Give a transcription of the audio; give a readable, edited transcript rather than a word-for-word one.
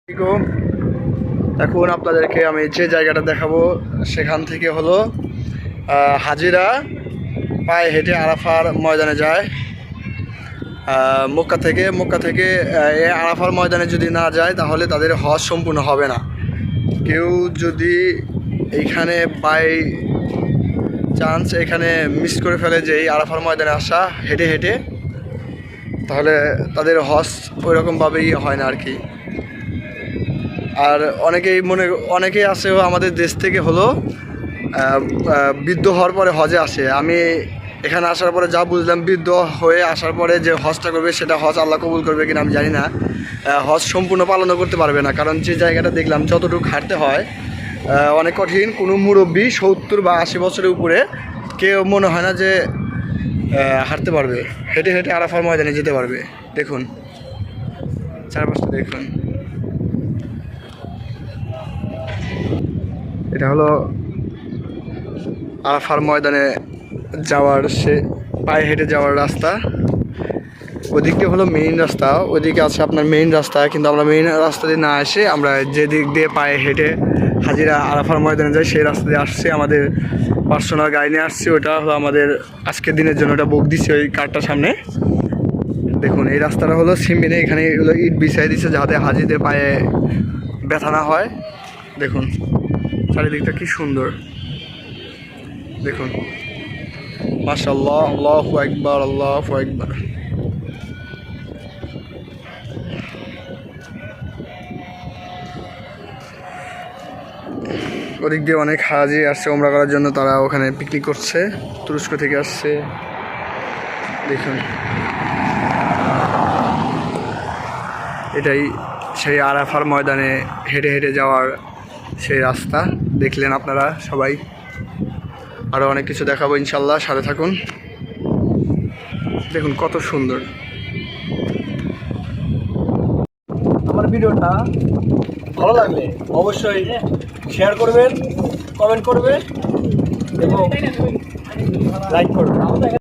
এখন আপনাদেরকে আমি যে জায়গাটা দেখাবো সেখান থেকে হলো হাজিরা পায়ে হেঁটে আরাফার ময়দানে যায়। মক্কা থেকে এই আরাফার ময়দানে যদি না যায় তাহলে তাদের হজ সম্পূর্ণ হবে না। কেউ যদি এইখানে বাই চান্স এখানে মিস করে ফেলে যে এই আরাফার ময়দানে আসা হেঁটে হেঁটে, তাহলে তাদের হজ ওইরকমভাবেই হয় না আর কি। আর অনেকেই আসেও আমাদের দেশ থেকে হলো বৃদ্ধ হওয়ার পরে হজে আসে। আমি এখানে আসার পরে যা বুঝলাম, বৃদ্ধ হয়ে আসার পরে যে হজটা করবে সেটা হজ আল্লাহ কবুল করবে কিনা আমি জানি না। হজ সম্পূর্ণ পালনও করতে পারবে না, কারণ যে জায়গাটা দেখলাম যতটুকু হাঁটতে হয় অনেক কঠিন। কোনো মুরব্বী 70 বা 80 বছরের উপরে কেউ মনে হয় না যে হাঁটতে পারবে, হেঁটে হেঁটে আরাফার ময়দানে যেতে পারবে। দেখুন চারপাশটা দেখুন, এটা হলো আরাফার ময়দানে যাওয়ার পায়ে হেঁটে যাওয়ার রাস্তা। ওদিকটা হলো মেইন রাস্তা, ওইদিকে আছে আপনার মেইন রাস্তা, কিন্তু আমরা মেইন রাস্তা দিয়ে না এসে আমরা যে দিক দিয়ে পায়ে হেঁটে হাজিরা আরাফার ময়দানে যাই সেই রাস্তা দিয়ে আসছে। আমাদের পার্সোনাল গাড়ি নিয়ে আসছি, ওটা হলো আমাদের আজকের দিনের জন্য ওটা বুক দিচ্ছে ওই কারটার সামনে। দেখুন এই রাস্তাটা হলো সিমেন্টে, এখানে হলো ইট বিছাই দিচ্ছে যাতে হাজিদের পায়ে ব্যথা না হয়। দেখুন চারিদিকটা কি সুন্দর, দেখুন মাশাআল্লাহ, আল্লাহু আকবার, আল্লাহু আকবার। ওদিক দিয়ে অনেক হাজি আসছে ওমরা করার জন্য, তারা ওখানে পিকনিক করছে, তুরস্ক থেকে আসছে। দেখুন এটাই সেই আরাফার ময়দানে হেঁটে হেঁটে যাওয়ার সেই রাস্তা। দেখলেন আপনারা সবাই, আরও অনেক কিছু দেখাবো ইনশাল্লাহ, সাথে থাকুন। দেখুন কত সুন্দর। আমার ভিডিওটা ভালো লাগলে অবশ্যই শেয়ার করবেন, কমেন্ট করবেন এবং লাইক করবেন।